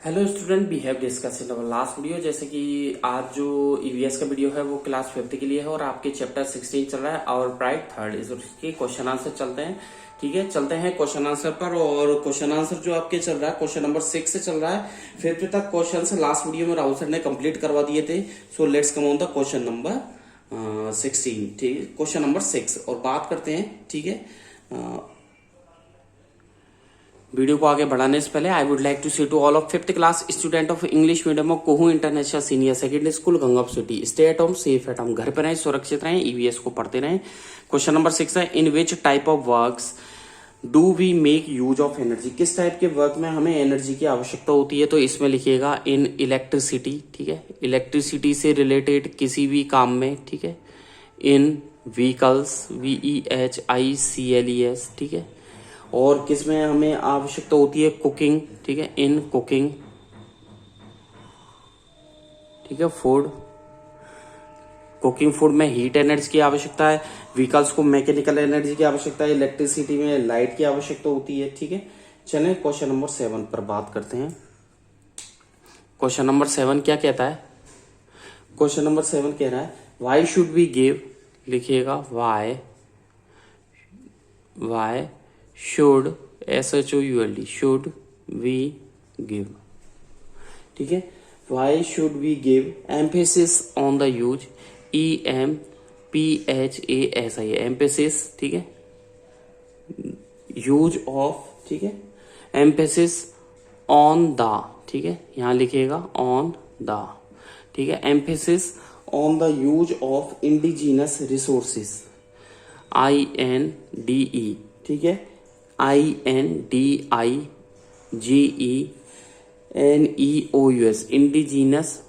Hello student, we have discuss in our last video. जैसे कि आज जो ईवीएस का वीडियो है वो क्लास 5th के लिए है और आपके चैप्टर 16 चल रहा है और प्राइड थर्ड इसके क्वेश्चन आंसर चलते हैं। ठीक है, चलते हैं क्वेश्चन आंसर पर। और क्वेश्चन आंसर जो आपके चल रहा है क्वेश्चन नंबर 6 से चल रहा है। 5th तक क्वेश्चन से लास्ट वीडियो में राहुल सर ने कंप्लीट करवा दिए थे। So let's come on the question number 16। ठीक है, क्वेश्चन नंबर 6 और बात करते हैं। ठीक है, वीडियो को आगे बढ़ाने से पहले I would like to say to all of 5th class student of English medium of कोहू international senior secondary school Gangapur city, stay at home, safe at home, घर पर रहें, सुरक्षित रहें, ईवीएस को पढ़ते रहें। क्वेश्चन नंबर 6 है, in which type of works do we make use of energy. किस टाइप के वर्क में हमें एनर्जी की आवश्यकता होती है? तो इसमें लिखिएगा इन इलेक्ट्रिसिटी। ठीक है, इलेक्ट्रिसिटी से रिलेटेड किसी भी काम में। ठीक है, इन व्हीकल्स, VEHICLES। ठीक है, और किसमें हमें आवश्यकता होती है? कुकिंग। ठीक है, इन कुकिंग। ठीक है, फूड, कुकिंग फूड में हीट एनर्जी की आवश्यकता है। व्हीकल्स को मैकेनिकल एनर्जी की आवश्यकता है। इलेक्ट्रिसिटी में लाइट की आवश्यकता होती है। ठीक है, चलें क्वेश्चन नंबर 7 पर बात करते हैं। क्वेश्चन नंबर 7 क्या कहता है? क्वेश्चन नंबर 7 कह रहा है वाई शुड वी गिव, लिखिएगा why should, SHOULD, should we give. ठीक है, why should we give emphasis on the use, EMPHASIS, emphasis. ठीक है, यूज ऑफ। ठीक है, एम्फेसिस ऑन द। ठीक है, यहां लिखिएगा ऑन द। ठीक है, emphasis on the use of indigenous resources, INDE। ठीक है, INDIGENEOUS, इंडिजीनस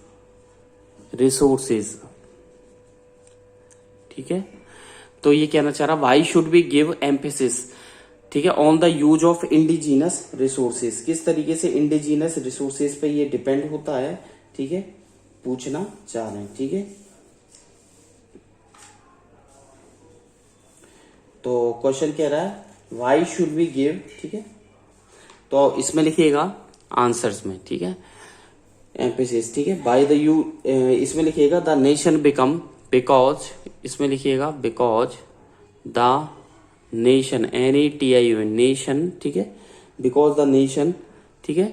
रिसोर्सेज। ठीक है, तो ये कहना चाह रहा why should be give emphasis, ठीक है, on the use of indigenous resources. किस तरीके से इंडिजीनस रिसोर्सेज पे ये डिपेंड होता है? ठीक है, पूछना चाह रहे हैं। ठीक है, तो क्वेश्चन कह रहा है वाई शुड वी गिव। ठीक है, तो इसमें लिखिएगा आंसर्स में। ठीक है, एम्फेसिस। ठीक है, बाय द यू, इसमें लिखिएगा द नेशन बिकम, बिकॉज, इसमें लिखिएगा because the nation, NATION, nation. ठीक है, बिकॉज द नेशन। ठीक है,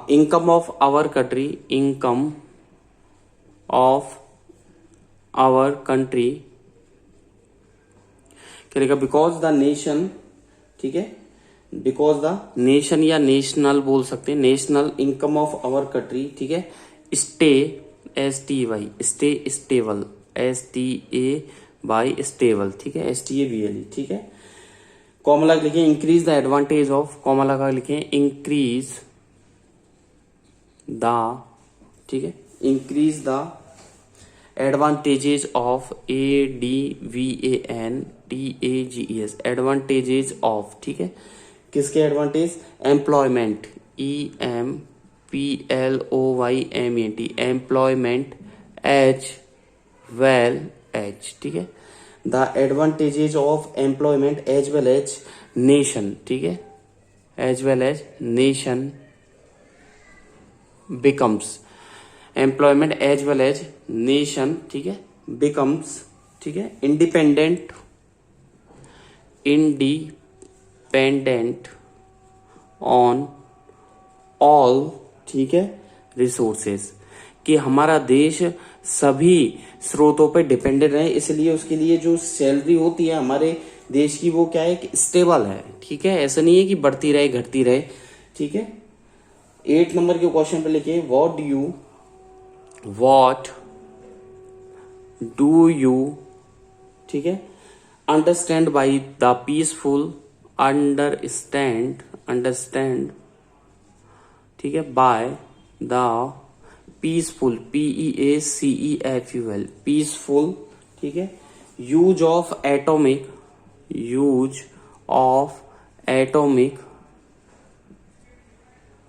income of our country, income of our country, करेगा बिकॉज द नेशन। ठीक है, बिकॉज द नेशन या नेशनल बोल सकते हैं, national income of our country. ठीक है, stay, STY, stay, stable, STAY, stable. ठीक है, STABLE। ठीक है, कॉमा लगा लिखे increase the advantage of, comma लगा लिखे इंक्रीज द। ठीक है, increase the advantages of, ADVANTAGES, advantages of. ठीक है, किसके advantage? Employment, EMPLOYMENT, employment, as well as. ठीक है, the advantages of employment as well as nation. ठीक है, as well as nation becomes, employment as well as nation. ठीक है, becomes. ठीक है, इंडिपेंडेंट ऑन ऑल। ठीक है, रिसोर्सेज, कि हमारा देश सभी स्रोतों पे डिपेंडेंट रहे, इसलिए उसके लिए जो सैलरी होती है हमारे देश की वो क्या है कि स्टेबल है। ठीक है, ऐसा नहीं है कि बढ़ती रहे घटती रहे। ठीक है, 8 नंबर के क्वेश्चन पे लिखिए व्हाट डू यू। ठीक है, understand by the peaceful, understand. ठीक है, by the peaceful, PEACEFUL, peaceful. ठीक है, use of atomic,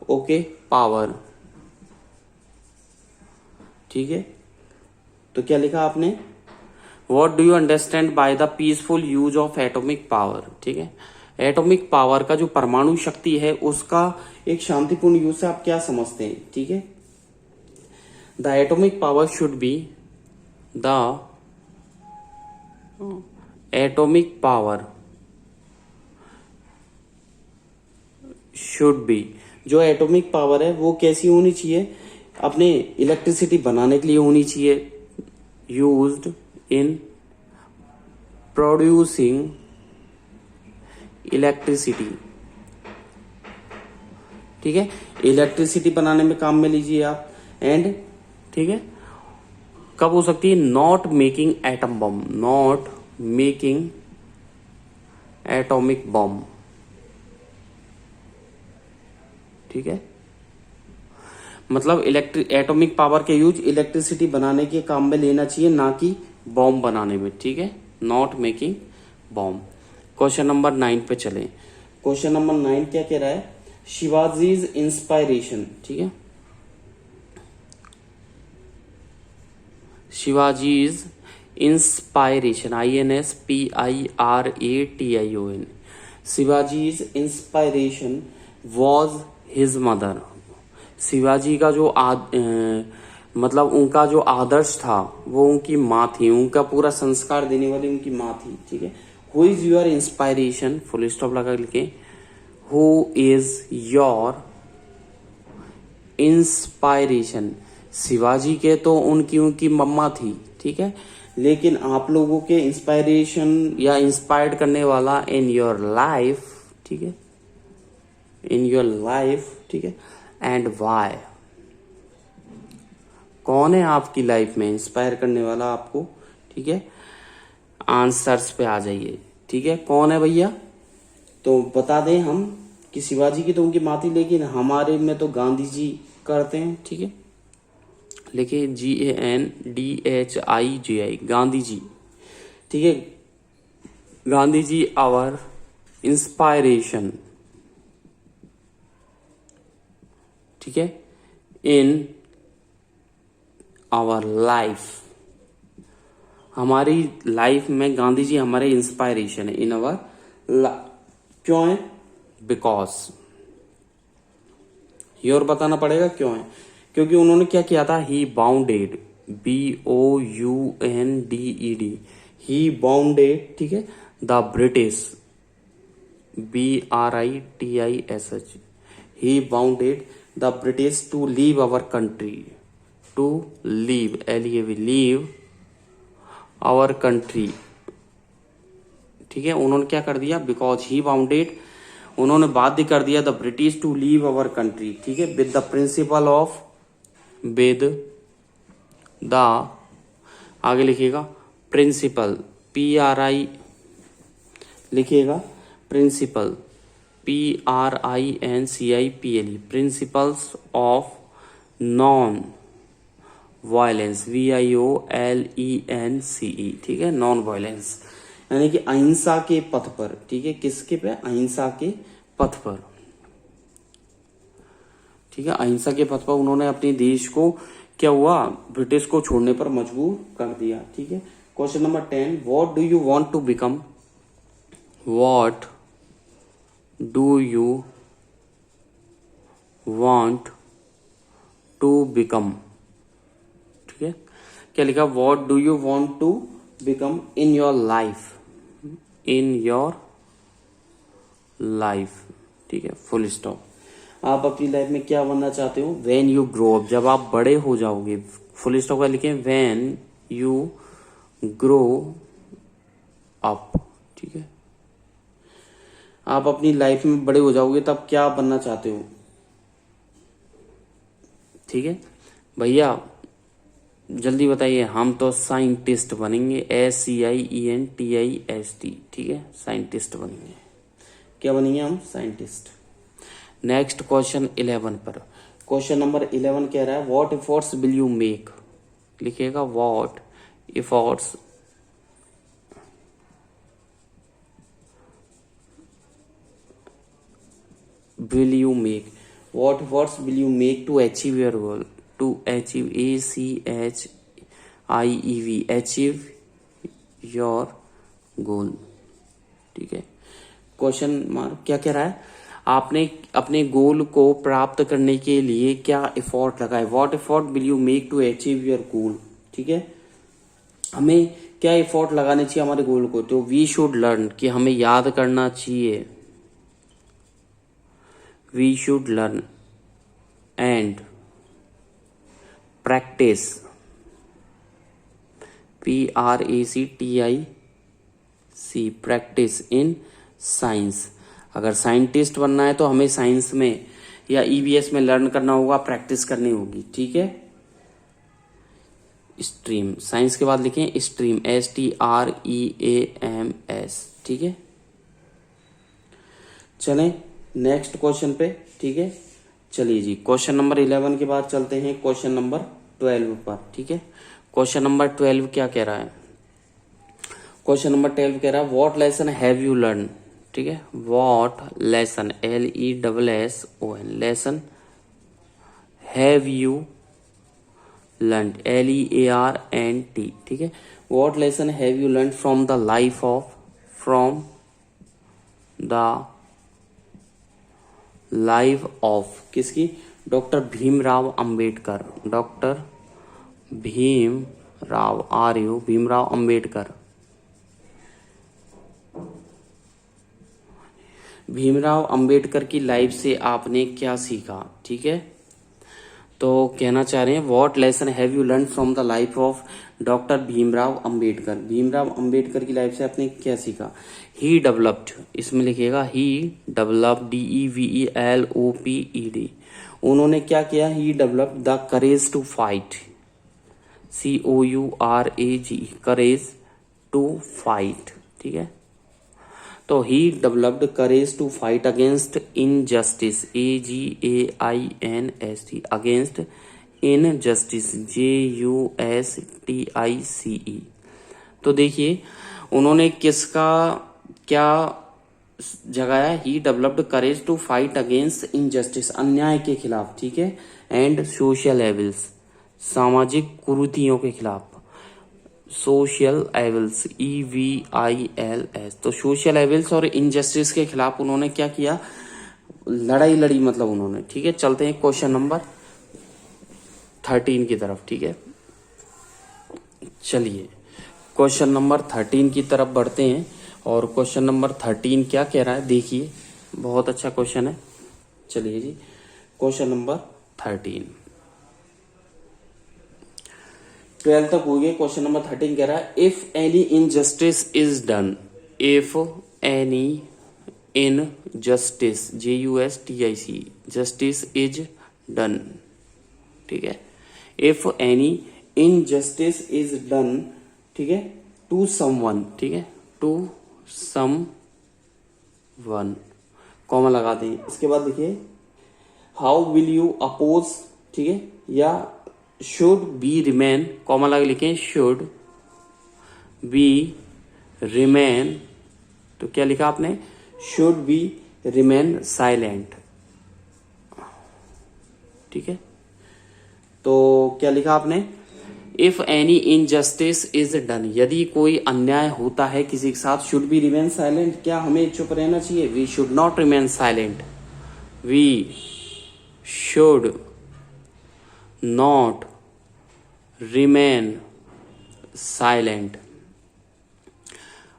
okay, power. ठीक है, तो क्या लिखा आपने? What do you understand by the peaceful use of atomic power. ठीक है, एटॉमिक पावर का जो परमाणु शक्ति है उसका एक शांतिपूर्ण यूज से आप क्या समझते हैं, ठीक है। The atomic power should be, the atomic power should be, जो एटॉमिक पावर है वो कैसी होनी चाहिए, अपने इलेक्ट्रिसिटी बनाने के लिए होनी चाहिए, यूज्ड इन प्रोड्यूसिंग इलेक्ट्रिसिटी, ठीक है, इलेक्ट्रिसिटी बनाने में काम में लीजिए आप। एंड ठीक है, कब हो सकती है, not making atom bomb, not making atomic bomb, ठीक है। मतलब एटॉमिक पावर के यूज इलेक्ट्रिसिटी बनाने के काम में लेना चाहिए, ना कि बॉम्ब बनाने में, ठीक है, not making bomb. Question number 9 पे चले। क्वेश्चन नंबर 9 क्या कह रहा है, शिवाजीज इंस्पायरेशन, ठीक है, Shivaji's inspiration, INSPIRATION, Shivaji's inspiration was his mother, Shivaji का जो मतलब उनका जो आदर्श था वो उनकी माँ थी, उनका पूरा संस्कार देने वाली उनकी माँ थी, ठीक है। Who is your inspiration, full stop लगा लिखे, who is your inspiration, Shivaji के तो उनकी मम्मा थी, ठीक है, लेकिन आप लोगों के इंस्पायरेशन या इंस्पायर्ड करने वाला इन योर लाइफ, ठीक है, इन योर लाइफ, ठीक है, एंड वाई, कौन है आपकी लाइफ में इंस्पायर करने वाला आपको, ठीक है, आंसर्स पे आ जाइए, ठीक है, कौन है भैया, तो बता दें हम कि शिवाजी की तो उनकी माँ थी, लेकिन हमारे में तो गांधी जी करते हैं, ठीक है, लिखिए GANDHIJI, गांधी जी, ठीक है, गांधी जी आवर इंस्पायरेशन, ठीक है, इन आवर लाइफ, हमारी लाइफ में गांधी जी हमारे इंस्पायरेशन है, इन आवर, क्यों है, बिकॉज, ये और बताना पड़ेगा क्यों है, क्योंकि उन्होंने क्या किया था, he bounded, BOUNDED, he bounded, ठीक है, the British, BRITISH, he bounded the British to leave our country, to leave, LEAV, leave our country, ठीक है, उन्होंने क्या कर दिया, बिकॉज ही बाउंडेड, उन्होंने बाध्य कर दिया the British to leave our country, ठीक है, with the principle of, with the, आगे लिखिएगा प्रिंसिपल, PRI लिखिएगा, principle PRINCIPLE, principles of non violence, VIOLENCE, ठीक है, नॉन वायलेंस, यानी कि अहिंसा के पथ पर, ठीक है, किसके पे, अहिंसा के पथ पर, ठीक है, अहिंसा के पथ पर उन्होंने अपने देश को क्या हुआ, ब्रिटिश को छोड़ने पर मजबूर कर दिया, ठीक है। Question number 10, what do you want to become, what do you want to become, ठीक है, क्या लिखा, what do you want to become in your life, in your life, ठीक है, फुल स्टॉप। आप अपनी लाइफ में क्या बनना चाहते हो, व्हेन यू ग्रो अप, जब आप बड़े हो जाओगे, फुल स्टॉप का लिखें, व्हेन यू ग्रो अप, ठीक है, आप अपनी लाइफ में बड़े हो जाओगे तब क्या बनना चाहते हो, ठीक है भैया, जल्दी बताइए, हम तो साइंटिस्ट बनेंगे, SCIENTIST, ठीक है, साइंटिस्ट बनेंगे, क्या बनेंगे हम, साइंटिस्ट। नेक्स्ट क्वेश्चन 11 पर, क्वेश्चन नंबर 11 कह रहा है, what efforts will you make, लिखिएगा what efforts will you make, what efforts will you make to achieve your goal, to achieve, ACHIEV, achieve your goal, ठीक है, क्वेश्चन मार्क क्या कह रहा है, आपने अपने गोल को प्राप्त करने के लिए क्या एफर्ट लगाए, what effort will you make to achieve your goal. ठीक है, हमें क्या एफर्ट लगाने चाहिए हमारे गोल को, तो वी शुड लर्न कि हमें याद करना चाहिए, we should learn and practise, PRACTIC, practise in science. अगर साइंटिस्ट बनना है तो हमें साइंस में या EVS में लर्न करना होगा, प्रैक्टिस करनी होगी। ठीक है, स्ट्रीम, साइंस के बाद लिखें स्ट्रीम, STREAMS। ठीक है, चलें नेक्स्ट क्वेश्चन पे। ठीक है, चलिए जी, क्वेश्चन नंबर 11 के बाद चलते हैं क्वेश्चन नंबर 12 पर। ठीक है, क्वेश्चन नंबर 12 क्या कह रहा है, क्वेश्चन नंबर 12 कह रहा है what lesson have you learn. ठीक है, what lesson, LESSON, lesson, have you learn, LEARNT। ठीक है, what lesson have you learn from the life of, from the life of किसकी, doctor Bhimrao Ambedkar, doctor Bhimrao, RU Bhimrao Ambedkar, Bhimrao Ambedkar की life से आपने क्या सीखा। ठीक है, तो कहना चाह रहे हैं what lesson have you learn from the life of doctor Bhimrao Ambedkar, Bhimrao Ambedkar की लाइफ से आपने क्या सीखा। ही डेवलप्ड, इसमें लिखिएगा ही डेवलप्ड, DEVELOPED, उन्होंने क्या किया, he developed the courage to fight, COURAGE, courage to fight. ठीक है, तो he developed courage to fight against injustice, AGAINST, against injustice, JUSTICE। तो देखिए उन्होंने किसका क्या जगाया, he developed courage to fight against injustice, अन्याय के खिलाफ। ठीक है, एंड सोशल एविल्स, सामाजिक कुरीतियों के खिलाफ, सोशल एविल्स, EVILS। तो सोशल एविल्स और इनजस्टिस के खिलाफ उन्होंने क्या किया, लड़ाई लड़ी मतलब उन्होंने। ठीक है, चलते हैं क्वेश्चन नंबर 13 की तरफ। ठीक है, चलिए क्वेश्चन नंबर 13 की तरफ बढ़ते हैं, और क्वेश्चन नंबर 13 क्या कह रहा है देखिए, बहुत अच्छा क्वेश्चन है। चलिए जी, क्वेश्चन नंबर 13, 12 तक हो गए। क्वेश्चन नंबर 13 कह रहा है if any injustice is done, if any injustice, JUSTIC, justice is done. ठीक है, if any injustice is done, ठीक है, टू समवन, ठीक है, टू समवन, कॉमा लगा दें। इसके बाद देखिए हाउ विल यू अपोज, ठीक है, या शुड बी रिमेन, कॉमा लगा लिखें, शुड बी रिमेन, तो क्या लिखा आपने, शुड बी रिमेन साइलेंट। ठीक है, तो क्या लिखा आपने, if any injustice is done, यदि कोई अन्याय होता है किसी के साथ, शुड बी रिमेन साइलेंट, क्या हमें चुप रहना चाहिए, we should not remain silent, we should not remain silent,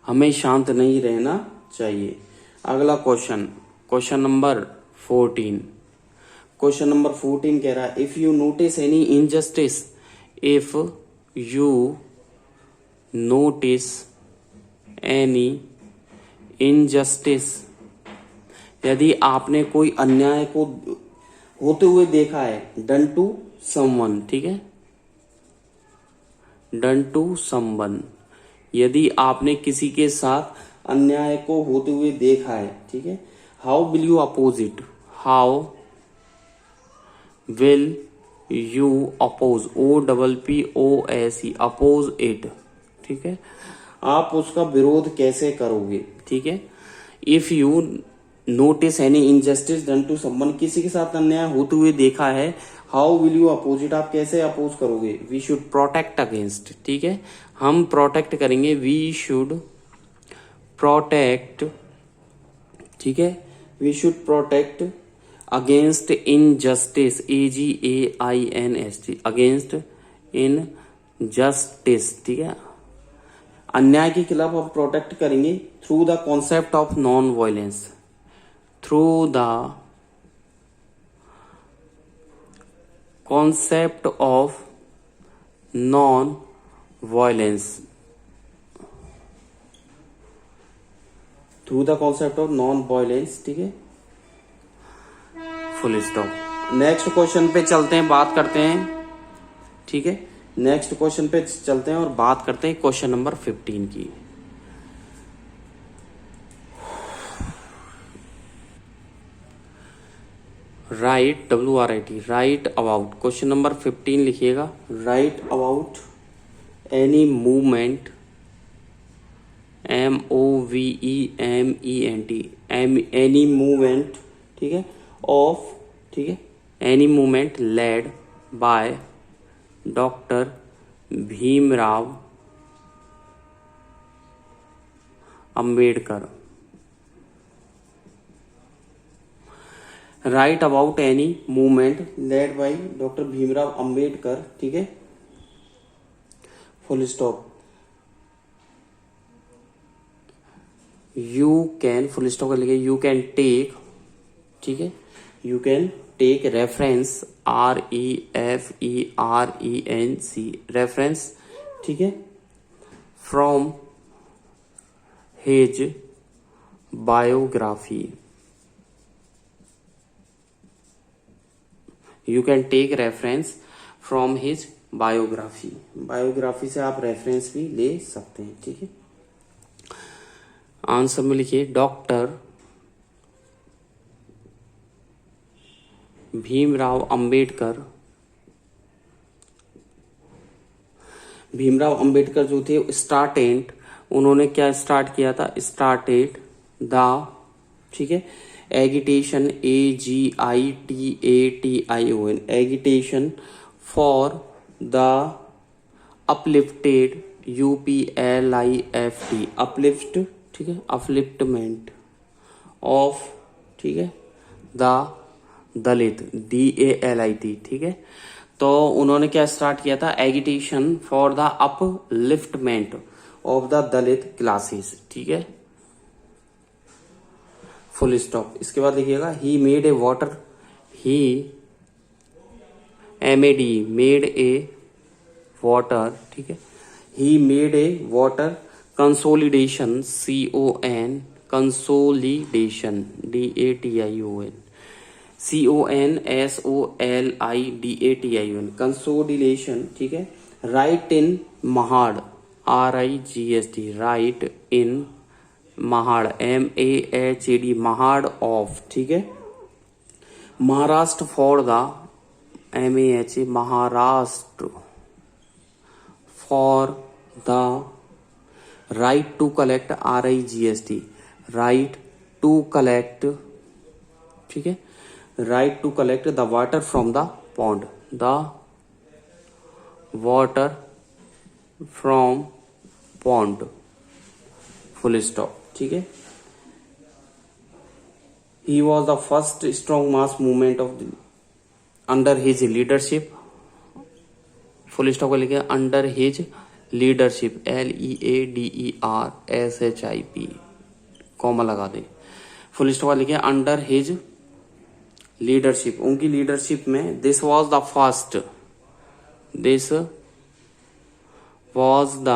हमें शांत नहीं रहना चाहिए। अगला question, question number 14, question number 14 कह रहा है if you notice any injustice, if you notice any injustice, यदि आपने कोई अन्याय को होते हुए देखा है, डन टू समवन, ठीक है, डन टू समवन, यदि आपने किसी के साथ अन्याय को होते हुए देखा है, ठीक है, how will you oppose it, how will you oppose, OPPOSE, oppose it, ठीक है, आप उसका विरोध कैसे करोगे। ठीक है, if you notice any injustice done to someone, किसी के साथ अन्याय होते हुए देखा है, how will you oppose it, आप कैसे अपोज करोगे, वी शुड प्रोटेक्ट अगेंस्ट, ठीक है, हम प्रोटेक्ट करेंगे, वी शुड प्रोटेक्ट ठीक है, we should protect against injustice, AGAINST, against injustice, ठीक है, अन्याय के खिलाफ हम प्रोटेक्ट करेंगे through the concept of non violence, through the concept of non violence, through the concept of non violence, ठीक है, फुल स्टॉप। नेक्स्ट क्वेश्चन पे चलते हैं, बात करते हैं, ठीक है, नेक्स्ट क्वेश्चन पे चलते हैं और बात करते हैं क्वेश्चन नंबर 15 की। Write, WRIT, write about, question number 15 लिखिएगा, write about any movement, MOVEMENT, any movement, ठीक है, ऑफ, ठीक है, any movement led by doctor Bhimrao Ambedkar, write about any movement led by doctor Bhimrao Ambedkar, ठीक है, full stop. You can, full stop कर लिखे, you can take, ठीक है, you can take reference, REFERENC, reference, ठीक है, from his biography, you can take reference from his biography, biography से आप रेफरेंस भी ले सकते हैं, ठीक है। आंसर में लिखिए, डॉक्टर भीमराव अंबेडकर, भीमराव अंबेडकर जो थे स्टार्टेड, उन्होंने क्या स्टार्ट किया था, स्टार्टेड द, ठीक है, agitation, AGITATION, agitation for the uplifted, UPLIFT, uplift, ठीक है, अपलिफ्टमेंट ऑफ, ठीक है, द दलित, DALIT, ठीक है। तो उन्होंने क्या स्टार्ट किया था, agitation for the upliftment of the Dalit classes, ठीक है, फुल स्टॉप। इसके बाद लिखिएगा, he made a water, he MAD, made a water, ठीक है, he made a water consolidation, CON, consolidation, DATION, CONSOLIDATION, consolidation, ठीक है, right in Mahad, RIGST, right in Mahad, MAHAD, Mahad of, ठीक है, Maharashtra for the, MAHA, Maharashtra for the right to collect, RIGST, right to collect, ठीक है, right to collect the water from the pond, the water from pond, full stop, ठीक है। He was the first strong mass movement of under his leadership, full stop को लिखे, under his leadership, LEADERSHIP, comma लगा दे, full stop लिखे, under his leadership, उनकी leadership में, this was the first, this was the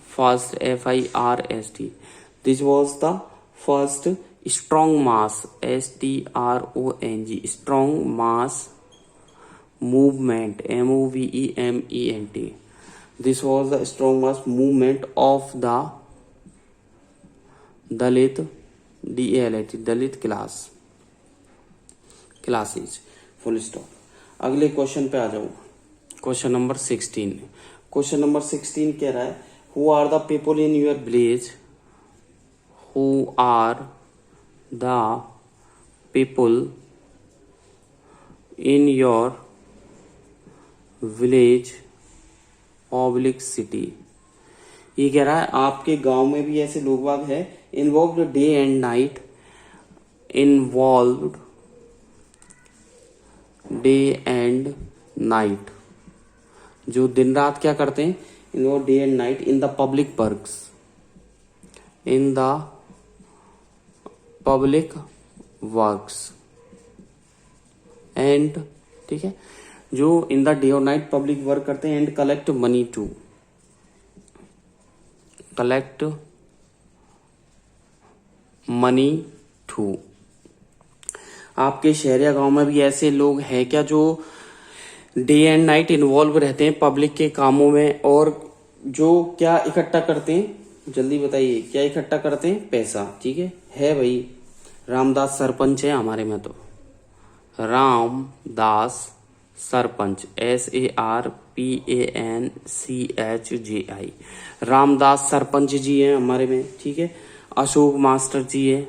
first, FIRST, this was the first strong mass, STRONG, strong mass movement, MOVEMENT, this was the strong mass movement of the Dalit, DALIT, Dalit classes, full stop. अगले question पे आ जाओ, question number 16। Question number 16 कह रहा है, who are the people in your village, who are the people in your village public city. ये कह रहा है आपके गांव में भी ऐसे लोग बाग है, involve day and night involved day and night, जो दिन रात क्या करते हैं, involve day and night in the public works, in the public works and, ठीक है, जो इन द डे और नाइट पब्लिक वर्क करते हैं and collect money to, collect money to. आपके शहर या गांव में भी ऐसे लोग हैं क्या जो डे एंड नाइट इन्वॉल्व रहते हैं पब्लिक के कामों में, और जो क्या इकट्ठा करते हैं, जल्दी बताइए क्या इकट्ठा करते हैं, पैसा, ठीक है भाई। रामदास सरपंच है हमारे में, तो रामदास सरपंच, SARPANCHJI, रामदास सरपंच जी हैं हमारे में, ठीक है। अशोक मास्टर जी है,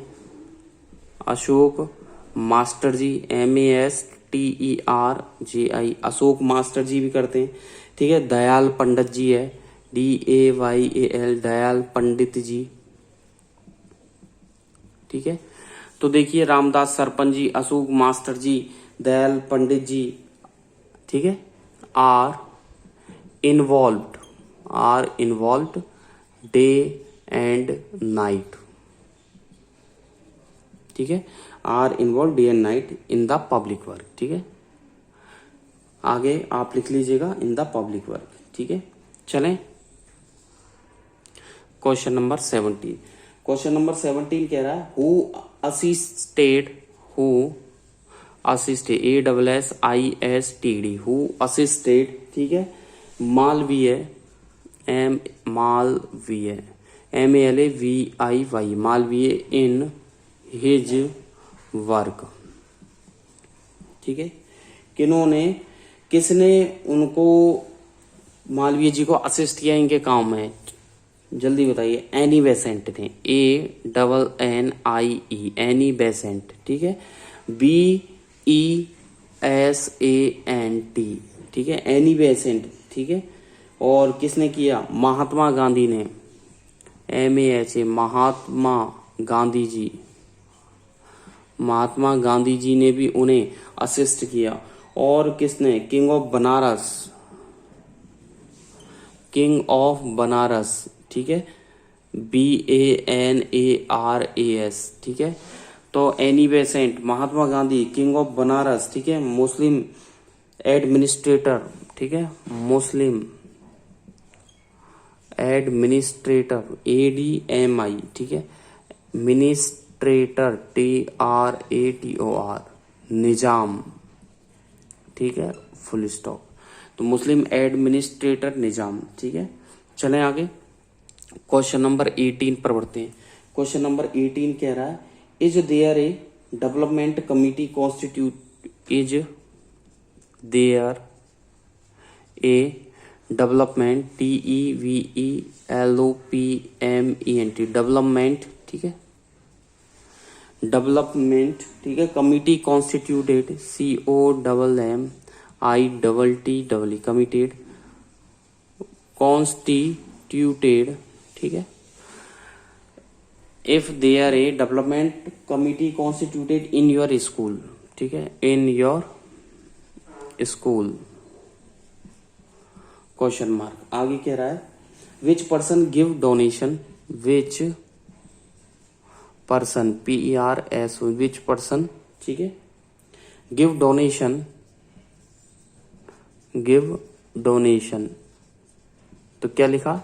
अशोक मास्टर जी, MASTERJI, अशोक मास्टर जी भी करते हैं, ठीक है। दयाल पंडित जी है, DAYAL, दयाल पंडित जी, ठीक है। तो देखिए रामदास सरपंच जी, अशोक मास्टर जी, दयाल पंडित जी, ठीक है, are involved day and night, ठीक है, are involve day and night in the public work, ठीक है। आगे आप लिख लीजिएगा इन द पब्लिक वर्क, ठीक है। चलें क्वेश्चन नंबर 17। क्वेश्चन नंबर 17 कह रहा है who assisted, ASSISTED, who assisted, ठीक है, Malviya, Malviya, MALVIY, Malviya in his work, ठीक है। किसने उनको, मालवीय जी को असिस्ट किया इनके काम में, जल्दी बताइए। एनी बेसेंट थे, ANNIE, एनी बेसेंट, ठीक है। BESANT, ठीक है, एनी बेसेंट, ठीक है। और किसने किया, महात्मा गांधी ने, MAHA, महात्मा गांधी जी, महात्मा गांधी जी ने भी उन्हें असिस्ट किया। और किसने, किंग ऑफ बनारस, ठीक है, BANARAS, ठीक है। तो Annie Besant, Mahatma Gandhi, king of Banaras, ठीक है, मुस्लिम एडमिनिस्ट्रेटर, ठीक है, मुस्लिम एडमिनिस्ट्रेटर, ADMI, ठीक है, मिनिस्ट्रेटर, TRATOR, निजाम, ठीक है, फुल स्टॉप। तो मुस्लिम एडमिनिस्ट्रेटर निजाम, ठीक है। चलें आगे क्वेश्चन नंबर 18 पर बढ़ते हैं। क्वेश्चन नंबर 18 कह रहा है is there a development committee constitute, is there a development, DEVELOPMENT, development, ठीक है, डेवलपमेंट, ठीक है, committee constituted, COMMITTEE, committed, constituted, ठीक है। If there a development committee constituted in your school, ठीक है, in your school, question mark. आगे कह रहा है which person give donation, which person, PERS, which person, ठीक है, गिव डोनेशन, गिव डोनेशन, तो क्या लिखा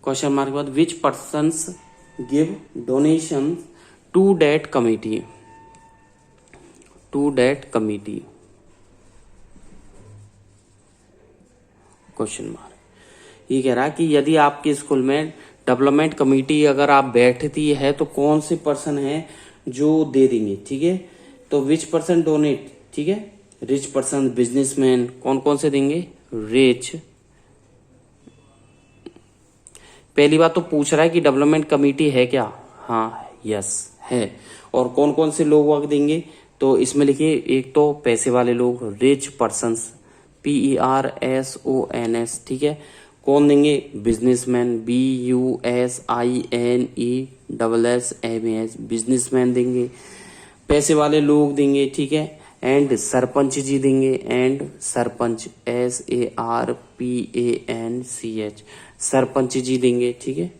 क्वेश्चन मार्क के बाद, which persons give donation to date committee, to date committee, question mark. ये कह रहा है कि यदि आपके स्कूल में डेवलपमेंट कमेटी अगर आप बैठती है तो कौन से पर्सन है जो दे देंगे, ठीक है। तो विच पर्सन डोनेट, ठीक है, रिच पर्सन, बिजनेसमैन, कौन कौन से देंगे, रिच। पहली बात तो पूछ रहा है कि डेवलपमेंट कमेटी है क्या, हाँ यस है। और कौन कौन से लोग देंगे, तो इसमें लिखिए एक तो पैसे वाले लोग, रिच पर्सन्स, PERSONS, ठीक है। कौन देंगे, बिजनेसमैन, BUSINESSMAS, बिजनेसमैन देंगे। पैसे वाले लोग देंगे, ठीक है। एंड सरपंच जी देंगे, एंड सरपंच SARPANCH सरपंच जी देंगे, ठीक है।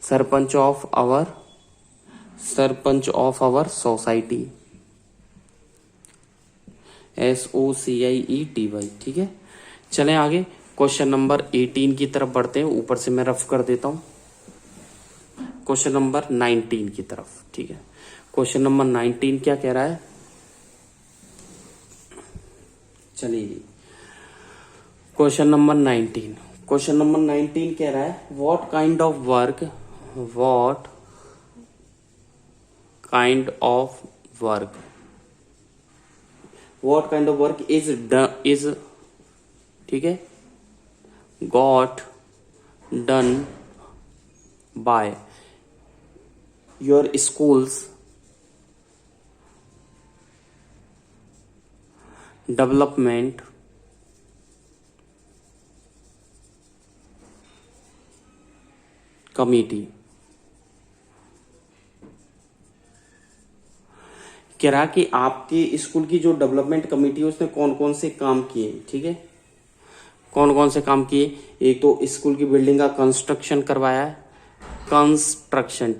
Sarpanch of our society SOCIETY, ठीक है। चलें आगे क्वेश्चन नंबर 18 की तरफ बढ़ते हैं। ऊपर से मैं रफ कर देता हूं क्वेश्चन नंबर 19 की तरफ, ठीक है। क्वेश्चन नंबर 19 क्या कह रहा है, चलिए क्वेश्चन नंबर 19 कह रहा है what kind of work is ठीक है got done by your schools development committee. कह रहा कि आपके स्कूल की जो डेवलपमेंट कमेटी है उसने कौन कौन से काम किए, ठीक है। कौन कौन से काम किए, एक तो स्कूल की बिल्डिंग का कंस्ट्रक्शन करवाया है,